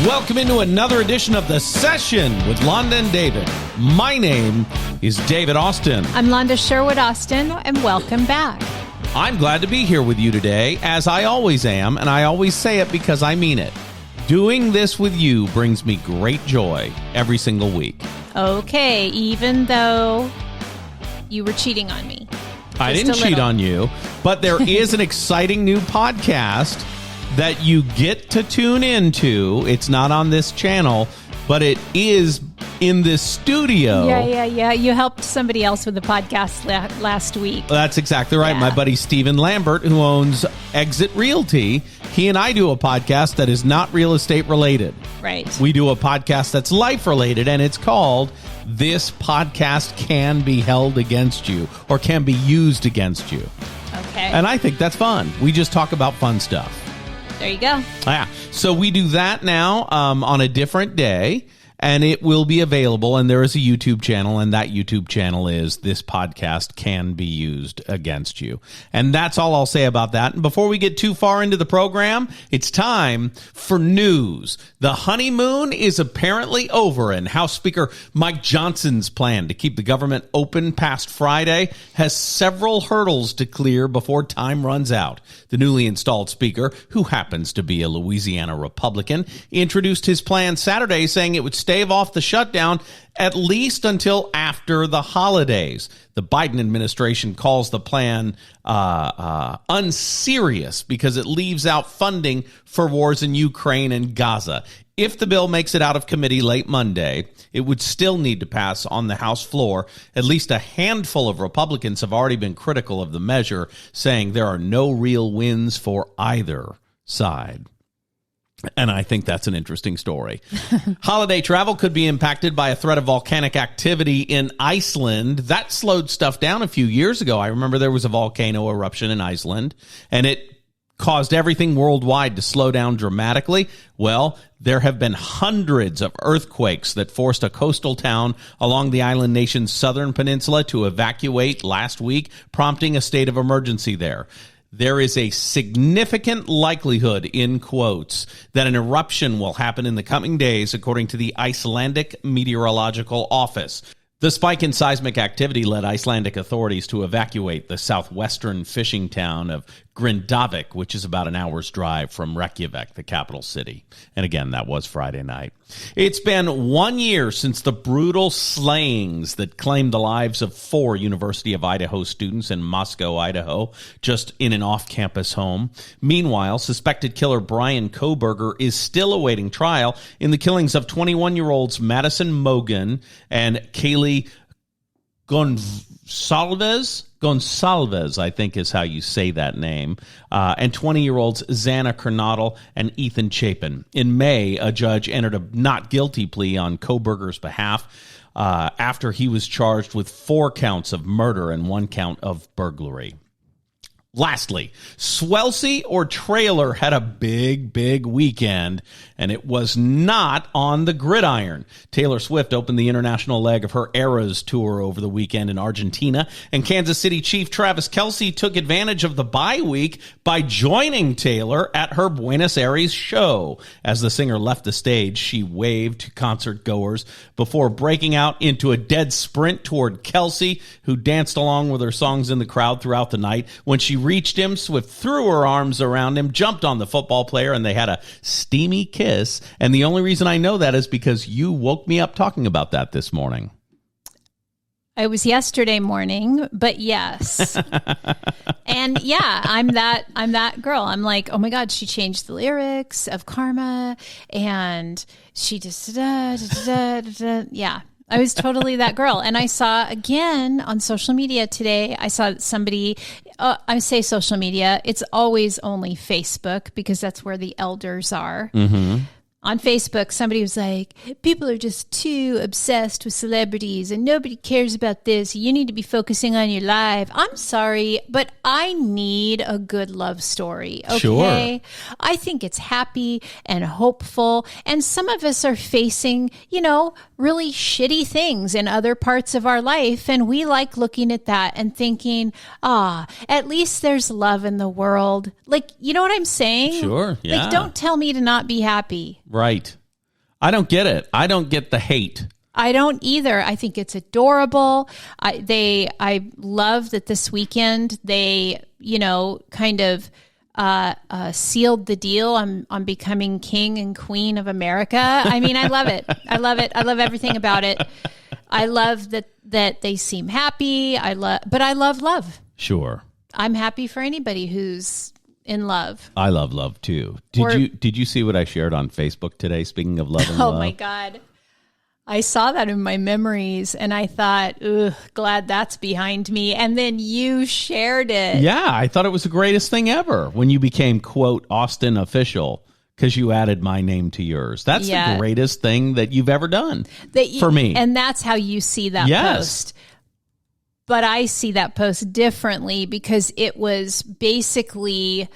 Welcome into another edition of The Session with Londa and David. My name is David Austin. I'm Londa Sherwood Austin, and welcome back. I'm glad to be here with you today, as I always am, and I always say it because I mean it. Doing this with you brings me great joy every single week. Okay, even though you were cheating on me. I didn't cheat on you, but there is an exciting new podcast that you get to tune into. It's not on this channel, but it is in this studio. Yeah. You helped somebody else with the podcast last week. That's exactly right. Yeah. My buddy Stephen Lambert, who owns Exit Realty, he and I do a podcast that is not real estate related. Right. We do a podcast that's life related, and it's called This Podcast Can Be Held Against You, or Can Be Used Against You. Okay. And I think that's fun. We just talk about fun stuff. There you go. Yeah. So we do that now on a different day, and it will be available. And there is a YouTube channel, and that YouTube channel is This Podcast Can Be Used Against You. And that's all I'll say about that. And before we get too far into the program, it's time for news. The honeymoon is apparently over, and House Speaker Mike Johnson's plan to keep the government open past Friday has several hurdles to clear before time runs out. The newly installed speaker, who happens to be a Louisiana Republican, introduced his plan Saturday, saying it would stave off the shutdown at least until after the holidays. The Biden administration calls the plan unserious because it leaves out funding for wars in Ukraine and Gaza. If the bill makes it out of committee late Monday, it would still need to pass on the House floor. At least a handful of Republicans have already been critical of the measure, saying there are no real wins for either side. And I think that's an interesting story. Holiday travel could be impacted by a threat of volcanic activity in Iceland. That slowed stuff down a few years ago. I remember there was a volcano eruption in Iceland, and it caused everything worldwide to slow down dramatically. Well, there have been hundreds of earthquakes that forced a coastal town along the island nation's southern peninsula to evacuate last week, prompting a state of emergency there. There is a significant likelihood, in quotes, that an eruption will happen in the coming days, according to the Icelandic Meteorological Office. The spike in seismic activity led Icelandic authorities to evacuate the southwestern fishing town of Grindavik, which is about an hour's drive from Reykjavik, the capital city. And again, that was Friday night. It's been 1 year since the brutal slayings that claimed the lives of 4 University of Idaho students in Moscow, Idaho, just in an off-campus home. Meanwhile, suspected killer Brian Kohberger is still awaiting trial in the killings of 21-year-olds Madison Mogen and Kaylee Gonsalves, I think is how you say that name, and 20-year-olds Xana Kernodle and Ethan Chapin. In May, a judge entered a not guilty plea on Kohberger's behalf after he was charged with 4 counts of murder and 1 count of burglary. Lastly, Swelsey or Trailer had a big weekend, and it was not on the gridiron. Taylor Swift opened the international leg of her Eras tour over the weekend in Argentina, and Kansas City Chief Travis Kelce took advantage of the bye week by joining Taylor at her Buenos Aires show. As the singer left the stage, she waved to concert goers before breaking out into a dead sprint toward Kelce, who danced along with her songs in the crowd throughout the night. When she reached him, Swift threw her arms around him, jumped on the football player, and they had a steamy kiss. And the only reason I know that is because you woke me up talking about that this morning. It was yesterday morning, but yes. And yeah, I'm that girl. I'm like, oh my God, she changed the lyrics of Karma, and she just yeah. I was totally that girl. And I saw again on social media today, I saw somebody, I say social media, it's always only Facebook because that's where the elders are. Mm-hmm. On Facebook, somebody was like, people are just too obsessed with celebrities and nobody cares about this. You need to be focusing on your life. I'm sorry, but I need a good love story. Okay. Sure. I think it's happy and hopeful. And some of us are facing, really shitty things in other parts of our life. And we like looking at that and thinking, at least there's love in the world. Like, you know what I'm saying? Sure. Yeah. Like, don't tell me to not be happy. Right. I don't get it. I don't get the hate. I don't either. I think it's adorable. I love that this weekend they, kind of sealed the deal on becoming king and queen of America. I mean, I love it. I love it. I love everything about it. I love that they seem happy. But I love love. Sure. I'm happy for anybody who's in love. I love love too. Did you see what I shared on Facebook today? Speaking of love and love. Oh my God. I saw that in my memories and I thought, ugh, glad that's behind me. And then you shared it. Yeah, I thought it was the greatest thing ever when you became, quote, Austin official because you added my name to yours. That's the greatest thing that you've ever done for me. And that's how you see that post. But I see that post differently because it was basically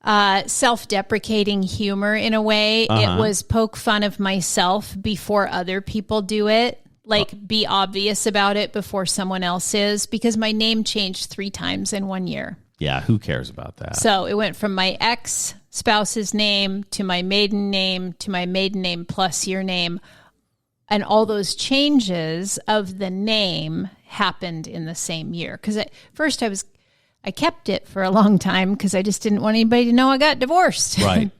self-deprecating humor in a way. It was poke fun of myself before other people do it. Like be obvious about it before someone else is, because my name changed 3 times in 1 year. Yeah, who cares about that? So it went from my ex-spouse's name to my maiden name to my maiden name plus your name. And all those changes of the name happened in the same year. Because at first I kept it for a long time because I just didn't want anybody to know I got divorced. Right.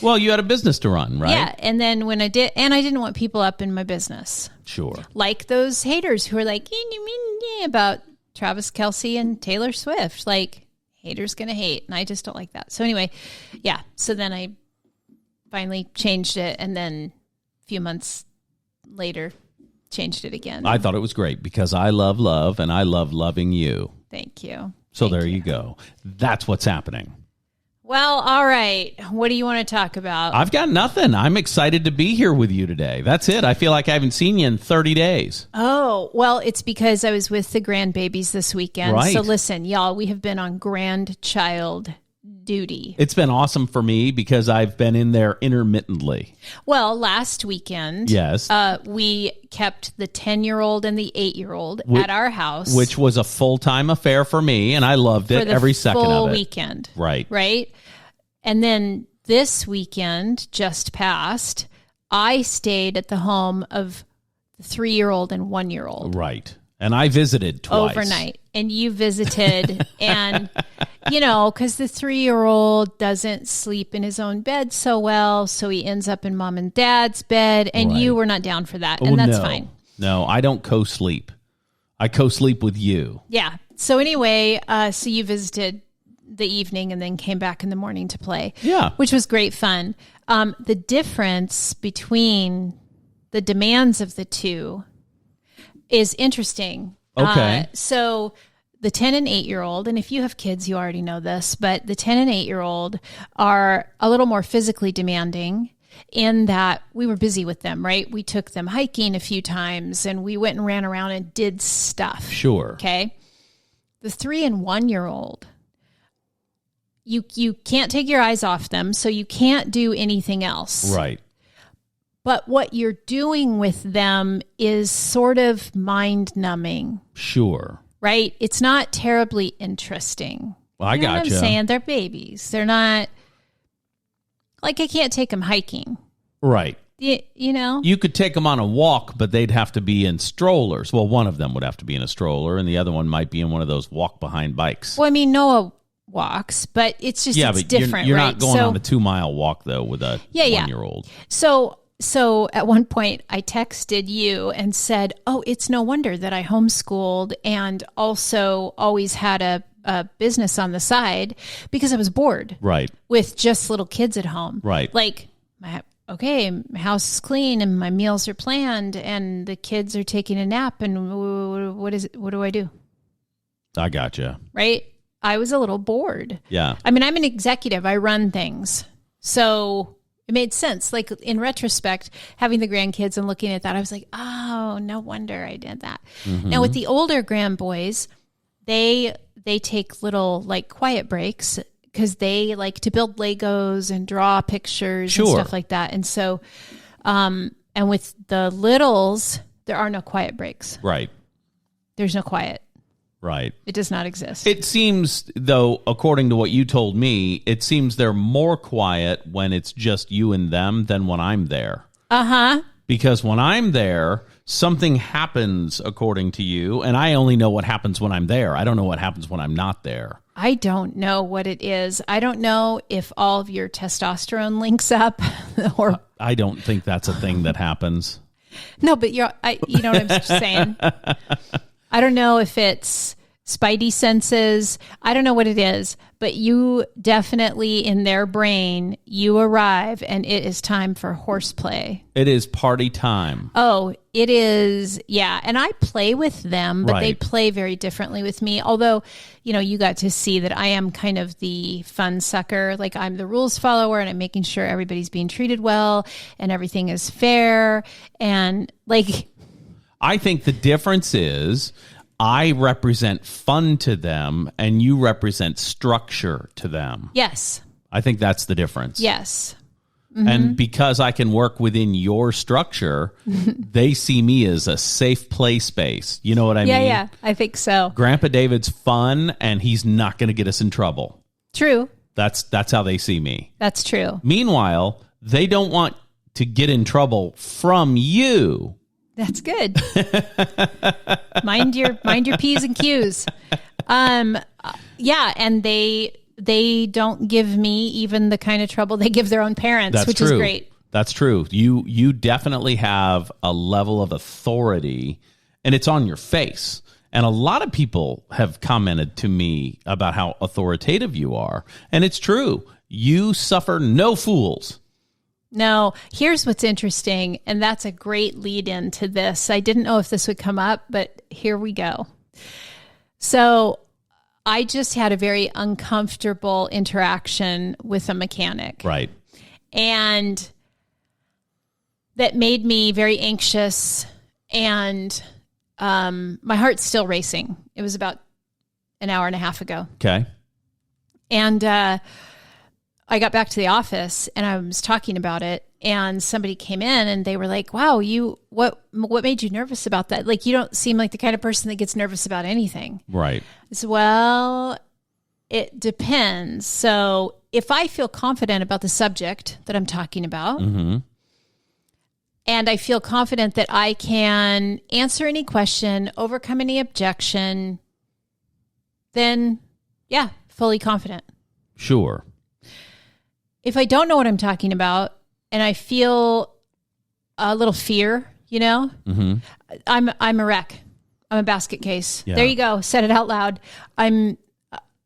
Well, you had a business to run, right? Yeah. And then when I did, and I didn't want people up in my business. Sure. Like those haters who are like, about Travis Kelce and Taylor Swift. Like, haters gonna hate. And I just don't like that. So anyway, yeah. So then I finally changed it. And then a few months later, changed it again. I thought it was great because I love love and I love loving you. Thank you. So there you go. That's what's happening. Well, all right. What do you want to talk about? I've got nothing. I'm excited to be here with you today. That's it. I feel like I haven't seen you in 30 days. Oh, well, it's because I was with the grandbabies this weekend. Right. So listen, y'all, we have been on grandchild duty. It's been awesome for me because I've been in there intermittently. Well, last weekend, yes, we kept the 10-year-old and the 8-year-old at our house, which was a full-time affair for me, and I loved it every second of it. Full weekend, right. And then this weekend, just passed, I stayed at the home of the 3-year-old and 1-year-old, right. And I visited twice. Overnight. And you visited. And, because the 3-year-old doesn't sleep in his own bed so well. So he ends up in mom and dad's bed. And you were not down for that. And that's fine. No, I don't co-sleep. I co-sleep with you. Yeah. So anyway, so you visited the evening and then came back in the morning to play. Yeah. Which was great fun. The difference between the demands of the two is interesting. Okay. So the 10 and 8-year-old, and if you have kids, you already know this, but the 10 and 8-year-old are a little more physically demanding in that we were busy with them, right? We took them hiking a few times and we went and ran around and did stuff. Sure. Okay. The 3 and 1-year-old, you can't take your eyes off them, so you can't do anything else. Right. But what you're doing with them is sort of mind-numbing. Sure. Right? It's not terribly interesting. Well, I you know gotcha. what I'm saying? They're babies. They're not... Like, I can't take them hiking. Right. You know? You could take them on a walk, but they'd have to be in strollers. Well, one of them would have to be in a stroller, and the other one might be in one of those walk-behind bikes. Well, I mean, Noah walks, but it's just it's different, you're right? not going on a 2-mile walk, though, with a 1-year-old. So at one point I texted you and said, oh, it's no wonder that I homeschooled and also always had a business on the side because I was bored. Right. With just little kids at home. Right. Like, my house is clean and my meals are planned and the kids are taking a nap and what do I do? I gotcha. Right? I was a little bored. Yeah. I mean, I'm an executive. I run things. So... it made sense. Like in retrospect, having the grandkids and looking at that, I was like, oh, no wonder I did that. Mm-hmm. Now with the older grandboys, they take little like quiet breaks because they like to build Legos and draw pictures and stuff like that. And so, and with the littles, there are no quiet breaks. Right. There's no quiet. Right. It does not exist. It seems, though, according to what you told me, it seems they're more quiet when it's just you and them than when I'm there. Uh-huh. Because when I'm there, something happens according to you, and I only know what happens when I'm there. I don't know what happens when I'm not there. I don't know what it is. I don't know if all of your testosterone links up or I don't think that's a thing that happens. No, but you know what I'm saying? I don't know if it's spidey senses. I don't know what it is, but you definitely in their brain, you arrive and it is time for horseplay. It is party time. Oh, it is. Yeah. And I play with them, but they play very differently with me. Although, you got to see that I am kind of the fun sucker. Like I'm the rules follower and I'm making sure everybody's being treated well and everything is fair. And I think the difference is I represent fun to them and you represent structure to them. Yes. I think that's the difference. Yes. Mm-hmm. And because I can work within your structure, they see me as a safe play space. You know what I mean? Yeah, I think so. Grandpa David's fun and he's not going to get us in trouble. True. That's how they see me. That's true. Meanwhile, they don't want to get in trouble from you. That's good. Mind your P's and Q's. Yeah, and they don't give me even the kind of trouble they give their own parents, which is great. That's true. You definitely have a level of authority, and it's on your face. And a lot of people have commented to me about how authoritative you are, and it's true. You suffer no fools. No, here's what's interesting, and that's a great lead into this. I didn't know if this would come up, but here we go. So I just had a very uncomfortable interaction with a mechanic. Right. And that made me very anxious, and my heart's still racing. It was about an hour and a half ago. Okay. And I got back to the office and I was talking about it, and somebody came in and they were like, wow, what made you nervous about that? Like, you don't seem like the kind of person that gets nervous about anything. Right. I said, well, it depends. So if I feel confident about the subject that I'm talking about, mm-hmm. and I feel confident that I can answer any question, overcome any objection, then yeah, fully confident. Sure. If I don't know what I'm talking about and I feel a little fear, mm-hmm. I'm a wreck. I'm a basket case. Yeah. There you go. Said it out loud. I'm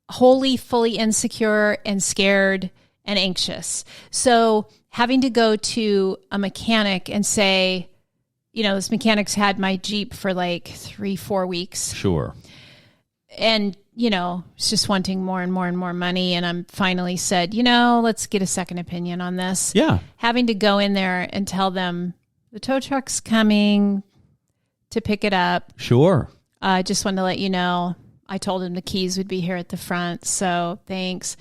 wholly, fully insecure and scared and anxious. So having to go to a mechanic and say, this mechanic's had my Jeep for like 3-4 weeks. Sure. And, it's just wanting more and more and more money. And I'm finally said, let's get a second opinion on this. Yeah. Having to go in there and tell them the tow truck's coming to pick it up. Sure. I just wanted to let you know, I told him the keys would be here at the front. So thanks.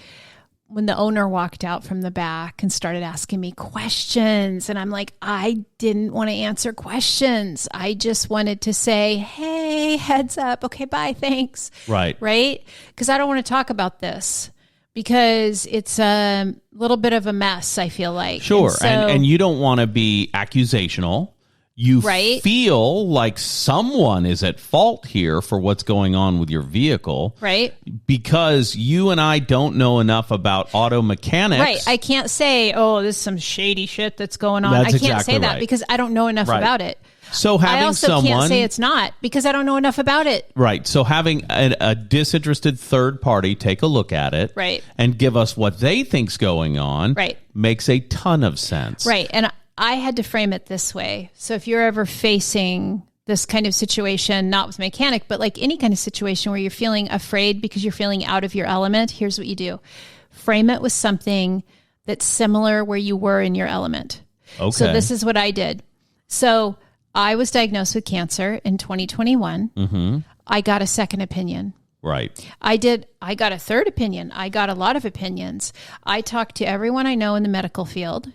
When the owner walked out from the back and started asking me questions, and I'm like, I didn't want to answer questions. I just wanted to say, hey, heads up. Okay, bye. Thanks. Right. Right? Because I don't want to talk about this because it's a little bit of a mess, I feel like. Sure. And you don't want to be accusational. You feel like someone is at fault here for what's going on with your vehicle. Right. Because you and I don't know enough about auto mechanics. Right. I can't say, oh, this is some shady shit that's going on. That's I can't exactly say that right. because I don't know enough about it. So having I also can't say it's not because I don't know enough about it. Right. So having a disinterested third party take a look at it. Right. And give us what they think's going on. Right. Makes a ton of sense. Right. And I had to frame it this way. So if you're ever facing this kind of situation, not with mechanic, but like any kind of situation where you're feeling afraid because you're feeling out of your element, here's what you do. Frame it with something that's similar where you were in your element. Okay. So this is what I did. So I was diagnosed with cancer in 2021. Mm-hmm. I got a second opinion. Right. I got a third opinion. I got a lot of opinions. I talked to everyone I know in the medical field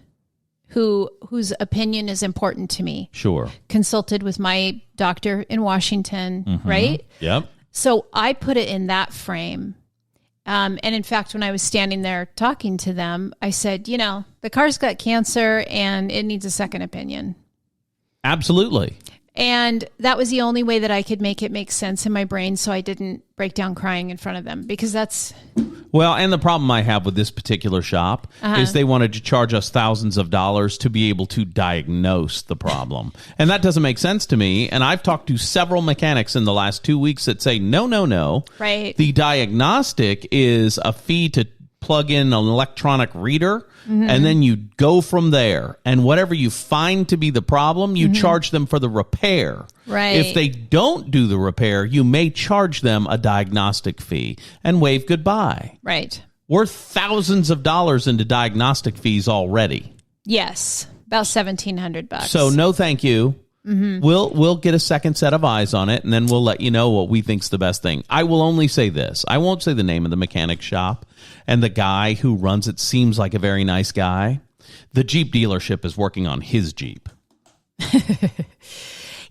whose opinion is important to me. Sure. Consulted with my doctor in Washington, mm-hmm. right? Yep. So I put it in that frame. And in fact, when I was standing there talking to them, I said, the car's got cancer and it needs a second opinion. Absolutely. And that was the only way that I could make it make sense in my brain so I didn't break down crying in front of them, because that's... Well, and the problem I have with this particular shop is they wanted to charge us thousands of dollars to be able to diagnose the problem. And that doesn't make sense to me. And I've talked to several mechanics in the last 2 weeks that say, no. Right. The diagnostic is a fee to plug in an electronic reader, and then you go from there. And whatever you find to be the problem, you charge them for the repair. Right. If they don't do the repair, you may charge them a diagnostic fee and wave goodbye. Right. We're thousands of dollars into diagnostic fees already. Yes. About $1,700. So no thank you. We'll get a second set of eyes on it, and then we'll let you know what we think's the best thing. I will only say this. I won't say the name of the mechanic shop, and the guy who runs it seems like a very nice guy. The Jeep dealership is working on his Jeep.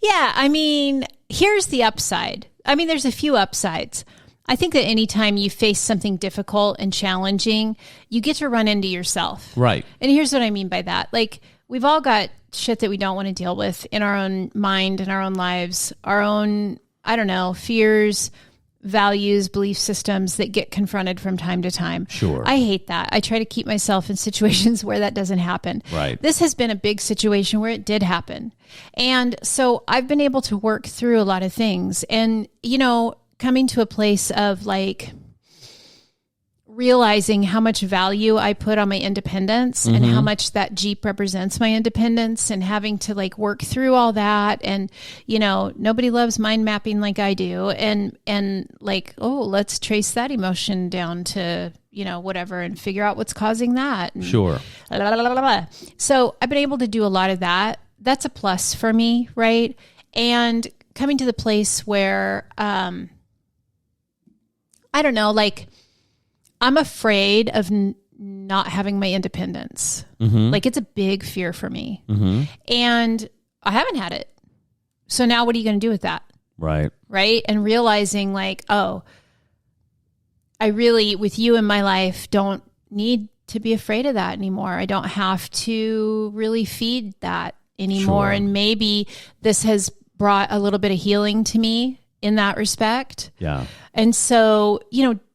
Yeah, I mean, here's the upside. I mean, there's a few upsides. I think that anytime you face something difficult and challenging, you get to run into yourself. Right. And here's what I mean by that. Like, we've all got shit that we don't want to deal with in our own mind, in our own lives, our own, fears, values, belief systems that get confronted from time to time. Sure. I hate that. I try to keep myself in situations where that doesn't happen. Right. This has been a big situation where it did happen. And so I've been able to work through a lot of things, and, coming to a place of like realizing how much value I put on my independence and how much that Jeep represents my independence, and having to like work through all that. And, nobody loves mind mapping like I do. And like, let's trace that emotion down to, whatever, and figure out what's causing that. And Sure. blah, blah, blah, blah. So I've been able to do a lot of that. That's a plus for me. Right. And coming to the place where, I don't know, like, I'm afraid of not having my independence. Like, it's a big fear for me. And I haven't had it. So now what are you going to do with that? Right. Right. And realizing like, I really, with you in my life, don't need to be afraid of that anymore. I don't have to really feed that anymore. Sure. And maybe this has brought a little bit of healing to me in that respect. Yeah. And so,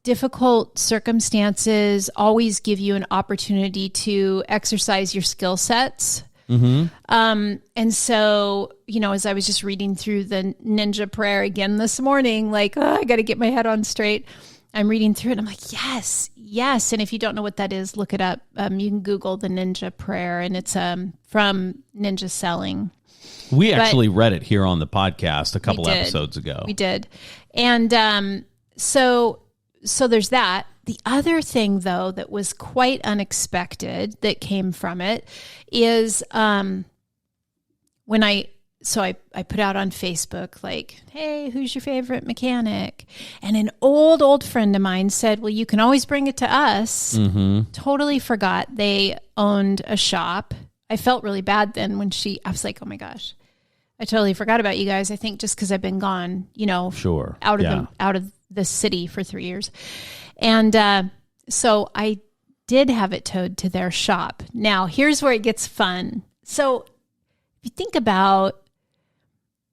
difficult circumstances always give you an opportunity to exercise your skill sets. And so, as I was just reading through the ninja prayer again this morning, like, I got to get my head on straight. I'm reading through it. And I'm like, yes. And if you don't know what that is, look it up. You can Google the ninja prayer, and it's from Ninja Selling. We actually read it here on the podcast a couple episodes ago. We did. And so there's that. The other thing, though, that was quite unexpected that came from it is when I put out on Facebook, like, hey, who's your favorite mechanic? And an old friend of mine said, well, you can always bring it to us. Totally forgot they owned a shop. I felt really bad then when I was like, oh my gosh, I totally forgot about you guys. I think just because I've been gone, Sure. out of the city for 3 years. And so I did have it towed to their shop. Now, here's where it gets fun. So if you think about,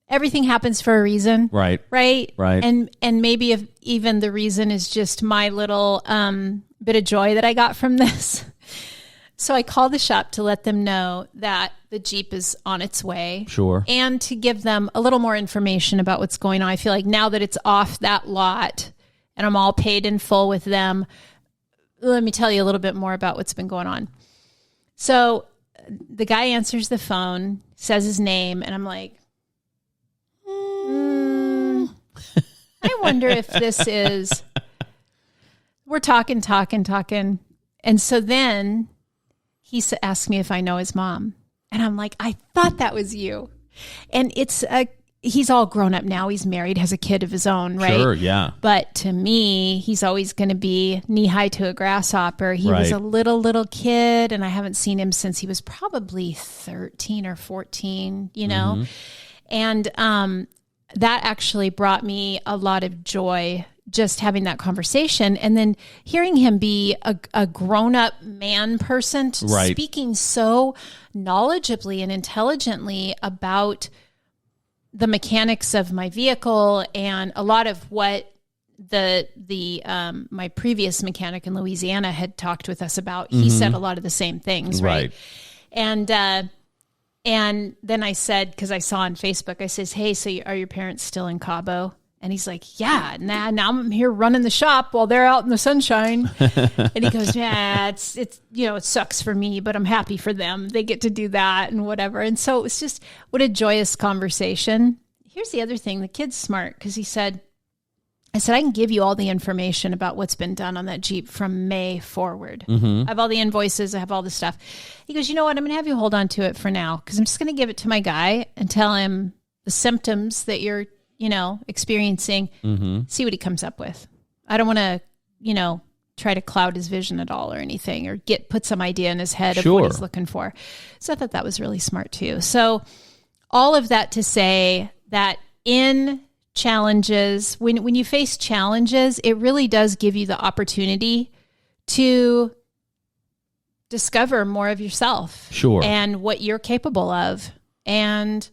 everything happens for a reason. Right. Right. Right. And maybe if even the reason is just my little bit of joy that I got from this. So I called the shop to let them know that the Jeep is on its way. Sure. And to give them a little more information about what's going on. I feel like now that it's off that lot and I'm all paid in full with them, let me tell you a little bit more about what's been going on. So the guy answers the phone, says his name, and I'm like, I wonder if this is, we're talking. And so then he asked me if I know his mom. And I'm like, I thought that was you. And he's all grown up now. He's married, has a kid of his own, right? Sure, yeah. But to me, he's always going to be knee high to a grasshopper. He was a little kid, and I haven't seen him since he was probably 13 or 14, And that actually brought me a lot of joy just having that conversation and then hearing him be a grown-up man person speaking so knowledgeably and intelligently about the mechanics of my vehicle and a lot of what my previous mechanic in Louisiana had talked with us about. He said a lot of the same things, right? And then I said, because I saw on Facebook, I says, hey, so are your parents still in Cabo? And he's like, yeah, now I'm here running the shop while they're out in the sunshine. And he goes, yeah, it's it sucks for me, but I'm happy for them. They get to do that and whatever. And so it was just, what a joyous conversation. Here's the other thing. The kid's smart because I said, I can give you all the information about what's been done on that Jeep from May forward. I have all the invoices. I have all the stuff. He goes, you know what? I'm going to have you hold on to it for now because I'm just going to give it to my guy and tell him the symptoms that you're experiencing, see what he comes up with. I don't want to, try to cloud his vision at all or anything or put some idea in his head of what he's looking for. So I thought that was really smart too. So all of that to say that in challenges, when you face challenges, it really does give you the opportunity to discover more of yourself. Sure. And what you're capable of and,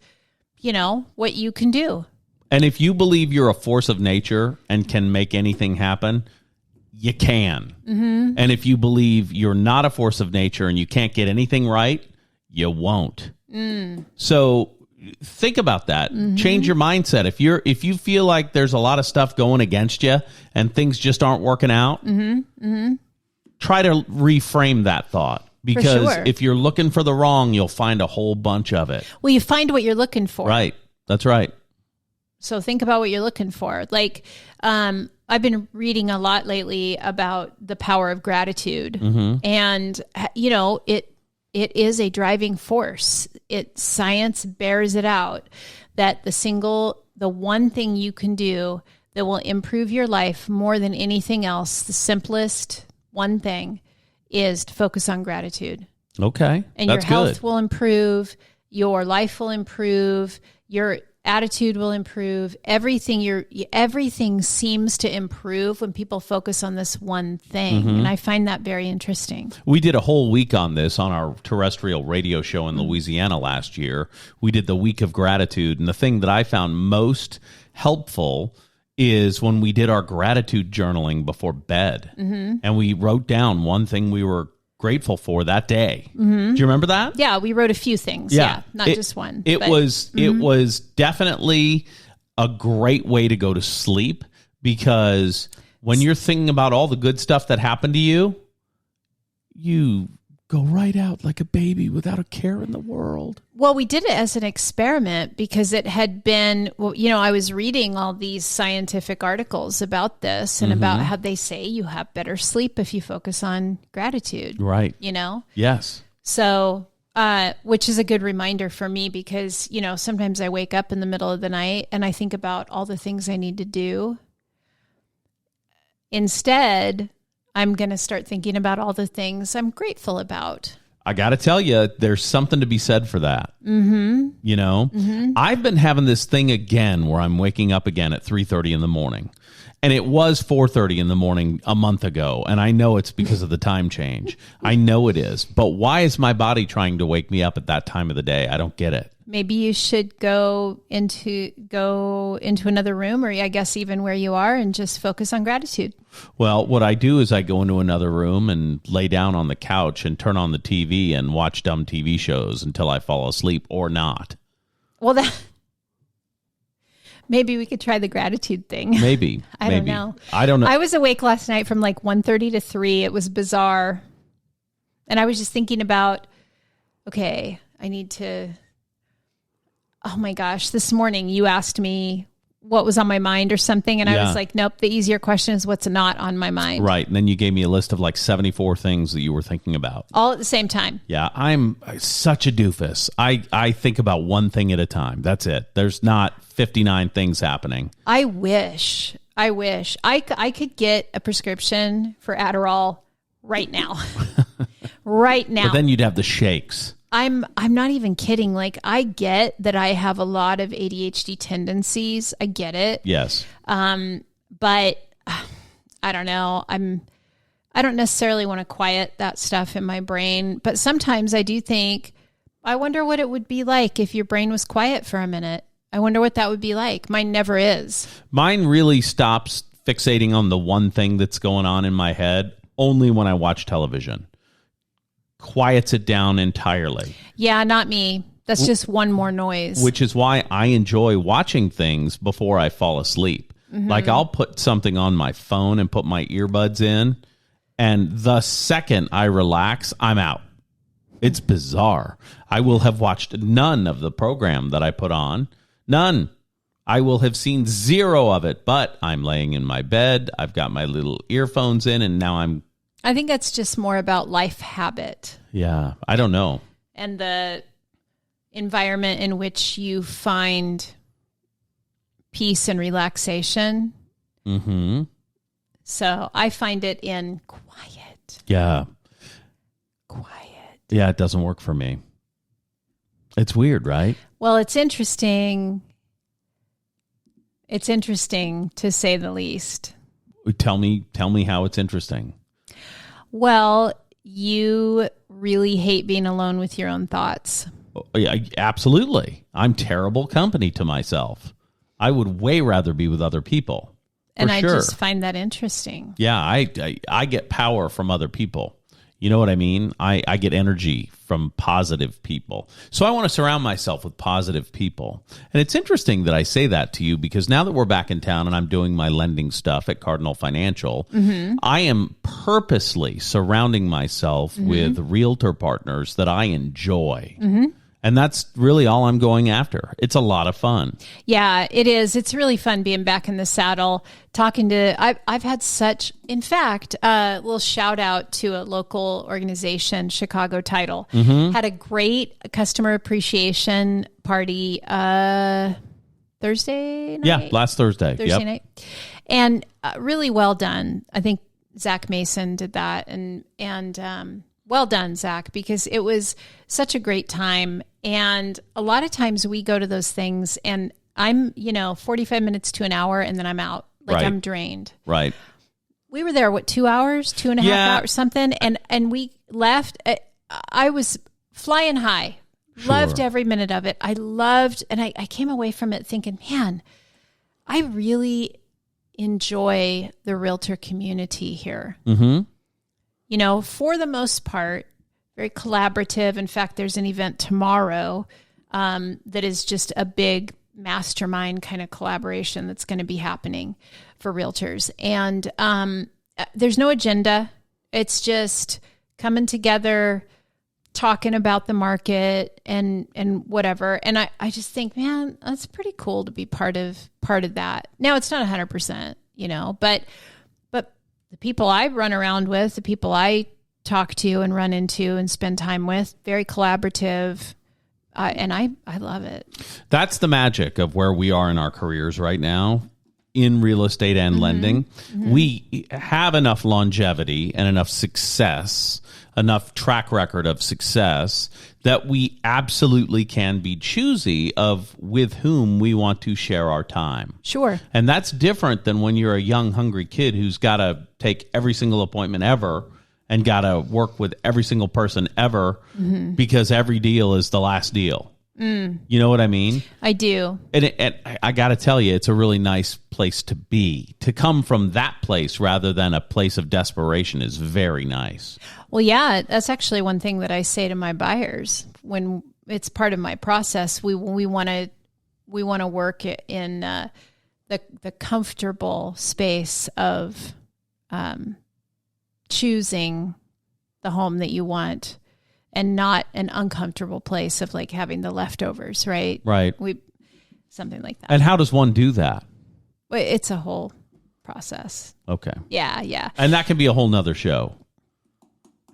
what you can do. And if you believe you're a force of nature and can make anything happen, you can. And if you believe you're not a force of nature and you can't get anything right, you won't. So think about that. Change your mindset. If you feel like there's a lot of stuff going against you and things just aren't working out, try to reframe that thought. Because if you're looking for the wrong, you'll find a whole bunch of it. Well, you find what you're looking for. Right. That's right. So think about what you're looking for. Like, I've been reading a lot lately about the power of gratitude. And, it is a driving force. Science bears it out that the one thing you can do that will improve your life more than anything else, the simplest one thing is to focus on gratitude. Okay. And your health will improve, your life will improve, your attitude will improve. Everything seems to improve when people focus on this one thing. And I find that very interesting. We did a whole week on this on our terrestrial radio show in Louisiana last year. We did the week of gratitude. And the thing that I found most helpful is when we did our gratitude journaling before bed. And we wrote down one thing we were grateful for that day. Do you remember that? Yeah, we wrote a few things. Yeah, not just one. It was definitely a great way to go to sleep because when you're thinking about all the good stuff that happened to you, you go right out like a baby without a care in the world. Well, we did it as an experiment because it had been, I was reading all these scientific articles about this and about how they say you have better sleep if you focus on gratitude. Right. Yes. So, which is a good reminder for me because, sometimes I wake up in the middle of the night and I think about all the things I need to do. Instead, I'm going to start thinking about all the things I'm grateful about. I got to tell you, there's something to be said for that. I've been having this thing again where I'm waking up again at 3:30 in the morning. And it was 4:30 in the morning a month ago. And I know it's because of the time change. I know it is. But why is my body trying to wake me up at that time of the day? I don't get it. Maybe you should go into another room or I guess even where you are and just focus on gratitude. Well, what I do is I go into another room and lay down on the couch and turn on the TV and watch dumb TV shows until I fall asleep or not. Well, maybe we could try the gratitude thing. Maybe. I don't know. I was awake last night from like 1:30 to 3. It was bizarre. And I was just thinking about, okay, I need to... Oh my gosh, this morning you asked me what was on my mind or something. And I was like, nope, the easier question is what's not on my mind. Right. And then you gave me a list of like 74 things that you were thinking about. All at the same time. Yeah, I'm such a doofus. I think about one thing at a time. That's it. There's not 59 things happening. I wish I could get a prescription for Adderall right now. Right now. But then you'd have the shakes. I'm not even kidding. Like, I get that I have a lot of ADHD tendencies. I get it. Yes. But I don't know. I don't necessarily want to quiet that stuff in my brain, but sometimes I do think, I wonder what it would be like if your brain was quiet for a minute. I wonder what that would be like. Mine never is. Mine really stops fixating on the one thing that's going on in my head only when I watch television. Quiets it down entirely. Yeah, not me. That's just one more noise. Which is why I enjoy watching things before I fall asleep. Mm-hmm. Like I'll put something on my phone and put my earbuds in, and the second I relax, I'm out. It's bizarre. I will have watched none of the program that I put on. None. I will have seen zero of it, but I'm laying in my bed. I've got my little earphones in, and now I think that's just more about life habit. Yeah, I don't know. And the environment in which you find peace and relaxation. Mm-hmm. So I find it in quiet. Yeah. Quiet. Yeah, it doesn't work for me. It's weird, right? Well, it's interesting. It's interesting to say the least. Tell me how it's interesting. Well, you really hate being alone with your own thoughts. Yeah, absolutely. I'm terrible company to myself. I would way rather be with other people. And I just find that interesting. Yeah, I get power from other people. You know what I mean? I get energy from positive people. So I want to surround myself with positive people. And it's interesting that I say that to you because now that we're back in town and I'm doing my lending stuff at Cardinal Financial, mm-hmm. I am purposely surrounding myself mm-hmm. with realtor partners that I enjoy. Mm-hmm. And that's really all I'm going after. It's a lot of fun. Yeah, it is. It's really fun being back in the saddle, talking to, I've had such, in fact, a little shout out to a local organization, Chicago Title, mm-hmm. had a great customer appreciation party Thursday night? Yeah, last Thursday. Thursday night. And really well done. I think Zach Mason did that. And well done, Zach, because it was such a great time. And a lot of times we go to those things and I'm, 45 minutes to an hour and then I'm out. Like right. I'm drained. Right. We were there, 2 hours, 2.5 hours, something. And we left. I was flying high. Sure. Loved every minute of it. I loved, and I came away from it thinking, man, I really enjoy the realtor community here. Mm-hmm. For the most part, very collaborative. In fact, there's an event tomorrow that is just a big mastermind kind of collaboration that's going to be happening for realtors. And there's no agenda. It's just coming together, talking about the market and whatever. And I just think, man, that's pretty cool to be part of that. Now, it's not 100%, but the people I run around with, the people I talk to and run into and spend time with, very collaborative. And I love it. That's the magic of where we are in our careers right now in real estate and mm-hmm. lending. Mm-hmm. We have enough longevity and enough success, enough track record of success that we absolutely can be choosy of with whom we want to share our time. Sure. And that's different than when you're a young, hungry kid who's got to take every single appointment ever and got to work with every single person ever mm-hmm. because every deal is the last deal. Mm. You know what I mean? I do. And I got to tell you, it's a really nice place to be. To come from that place rather than a place of desperation is very nice. Well, yeah, that's actually one thing that I say to my buyers when it's part of my process. We want to work in the comfortable space of choosing the home that you want. And not an uncomfortable place of like having the leftovers, right? Right. Something like that. And how does one do that? It's a whole process. Okay. Yeah. And that can be a whole nother show.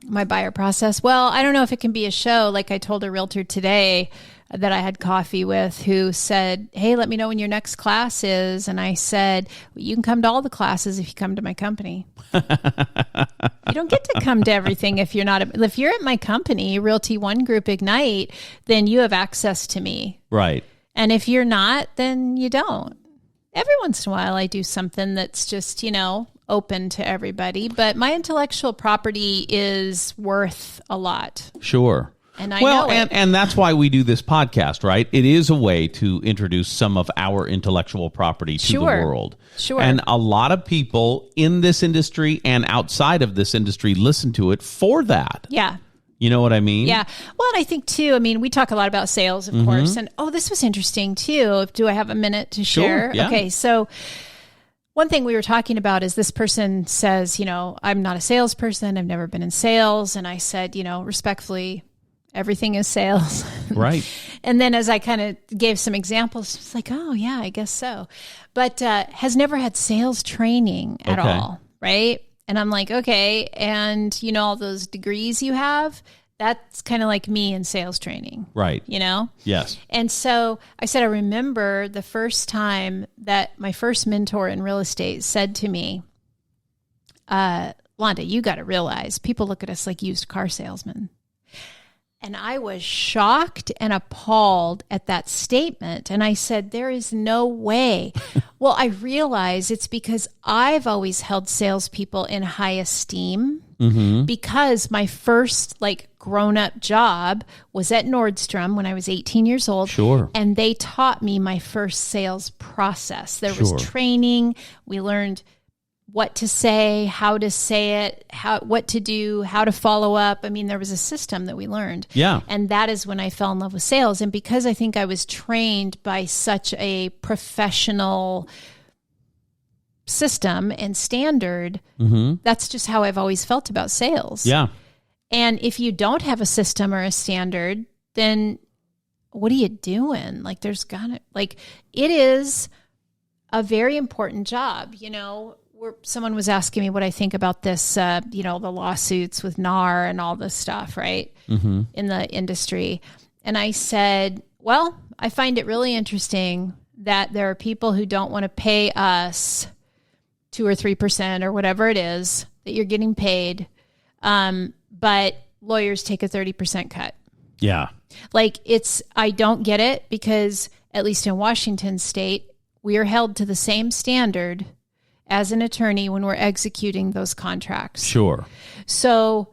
My buyer process. Well, I don't know if it can be a show. Like I told a realtor today that I had coffee with who said, hey, let me know when your next class is. And I said, well, you can come to all the classes if you come to my company. You don't get to come to everything if you're not. If you're at my company, Realty One Group Ignite, then you have access to me. Right. And if you're not, then you don't. Every once in a while I do something that's just, open to everybody. But my intellectual property is worth a lot. Sure. And I know it. And that's why we do this podcast, right? It is a way to introduce some of our intellectual property to the world. Sure. And a lot of people in this industry and outside of this industry listen to it for that. Yeah. You know what I mean? Yeah. Well, and I think too, we talk a lot about sales, of course. And this was interesting too. Do I have a minute to share? Sure, yeah. Okay. So one thing we were talking about is this person says, I'm not a salesperson. I've never been in sales. And I said, respectfully, everything is sales. Right. And then as I kind of gave some examples, it's like, oh yeah, I guess so. But has never had sales training at all. Right. And I'm like, okay. And all those degrees you have, that's kind of like me in sales training. Right. Yes. And so I said, I remember the first time that my first mentor in real estate said to me, Londa, you got to realize people look at us like used car salesmen. And I was shocked and appalled at that statement. And I said, there is no way. Well, I realize it's because I've always held salespeople in high esteem because my first grown-up job was at Nordstrom when I was 18 years old. Sure. And they taught me my first sales process. There was training. We learned what to say, how to say it, what to do, how to follow up. There was a system that we learned. Yeah. And that is when I fell in love with sales. And because I think I was trained by such a professional system and standard, that's just how I've always felt about sales. Yeah. And if you don't have a system or a standard, then what are you doing? It is a very important job, someone was asking me what I think about this, the lawsuits with NAR and all this stuff, right, in the industry. And I said, well, I find it really interesting that there are people who don't want to pay us 2 or 3% or whatever it is that you're getting paid, but lawyers take a 30% cut. Yeah. I don't get it because at least in Washington state, we are held to the same standard as an attorney when we're executing those contracts. Sure. So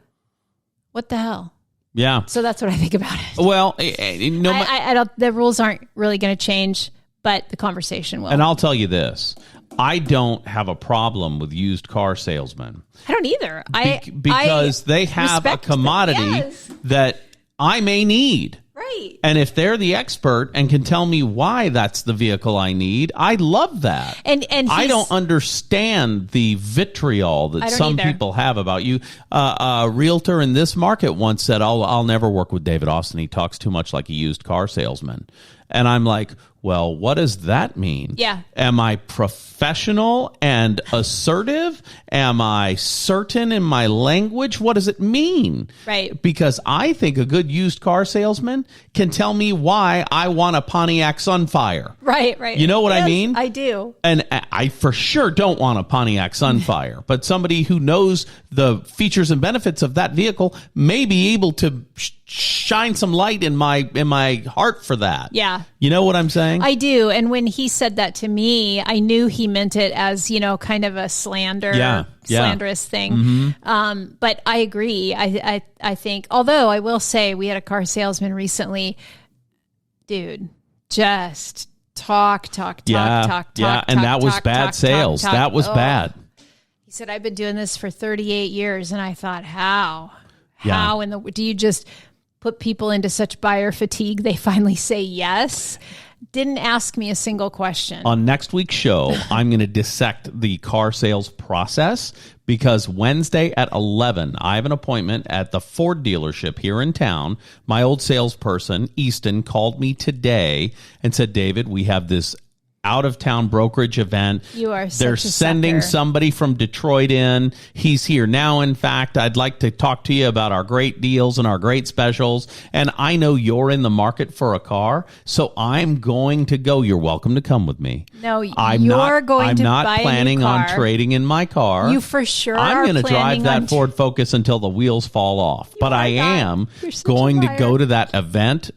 what the hell? Yeah. So that's what I think about it. Well, I don't, the rules aren't really going to change, but the conversation will. And I'll tell you this. I don't have a problem with used car salesmen. I don't either. Because they have a commodity that I may need. Right. And if they're the expert and can tell me why that's the vehicle I need, I love that. And I don't understand the vitriol that some people have about you. A realtor in this market once said, I'll never work with David Austin. He talks too much like a used car salesman. And I'm like, well, what does that mean? Yeah. Am I professional and assertive? Am I certain in my language? What does it mean? Right. Because I think a good used car salesman can tell me why I want a Pontiac Sunfire. Right. You know what I mean? I do. And I for sure don't want a Pontiac Sunfire, but somebody who knows the features and benefits of that vehicle may be able to shine some light in my heart for that. Yeah. You know what I'm saying? I do. And when he said that to me, I knew he meant it as, kind of a slanderous thing. But I agree. I think, although I will say we had a car salesman recently, dude, just talk. Yeah. And that was bad sales. That was bad. He said, I've been doing this for 38 years. And I thought, how do you just put people into such buyer fatigue they finally say yes? Didn't ask me a single question. On next week's show, I'm going to dissect the car sales process because Wednesday at 11, I have an appointment at the Ford dealership here in town. My old salesperson, Easton, called me today and said, David, we have this out-of-town brokerage event. You are such They're a sending sucker. somebody from Detroit in. He's here now. In fact, I'd like to talk to you about our great deals and our great specials. And I know you're in the market for a car, so I'm going to go. You're welcome to come with me. No, I'm not planning on trading in my car. You for sure I'm going to drive that on Ford Focus until the wheels fall off. But I am going to go to that event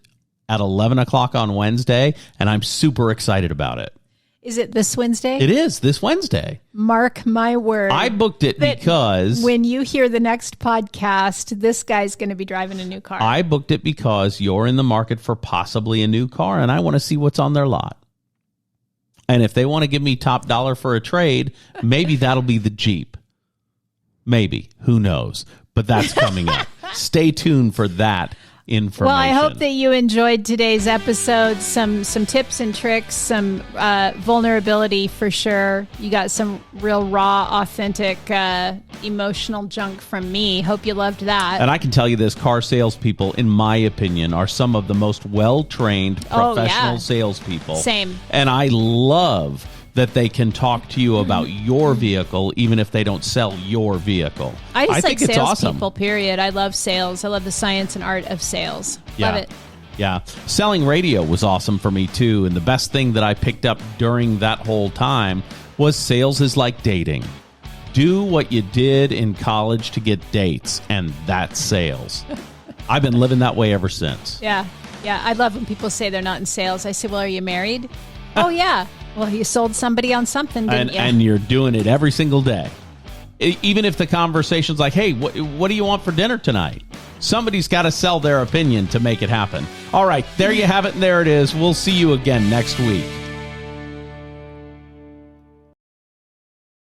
at 11 o'clock on Wednesday, and I'm super excited about it. Is it this Wednesday? It is this Wednesday. Mark my word. I booked it because when you hear the next podcast, this guy's going to be driving a new car. I booked it because you're in the market for possibly a new car, and I want to see what's on their lot. And if they want to give me top dollar for a trade, maybe that'll be the Jeep. Maybe. Who knows? But that's coming up. Stay tuned for that information. Well, I hope that you enjoyed today's episode. Some tips and tricks, some vulnerability for sure. You got some real raw, authentic, emotional junk from me. Hope you loved that. And I can tell you this, car salespeople, in my opinion, are some of the most well-trained professional salespeople. Same. And I love that they can talk to you about your vehicle, even if they don't sell your vehicle. I just like think it's awesome. salespeople, period. I love sales. I love the science and art of sales. Yeah. Love it. Yeah. Selling radio was awesome for me, too. And the best thing that I picked up during that whole time was sales is like dating. Do what you did in college to get dates, and that's sales. I've been living that way ever since. Yeah. Yeah. I love when people say they're not in sales. I say, well, are you married? Oh, yeah. Well, you sold somebody on something, didn't you? And you're doing it every single day. Even if the conversation's like, hey, what do you want for dinner tonight? Somebody's got to sell their opinion to make it happen. All right, there you have it, and there it is. We'll see you again next week.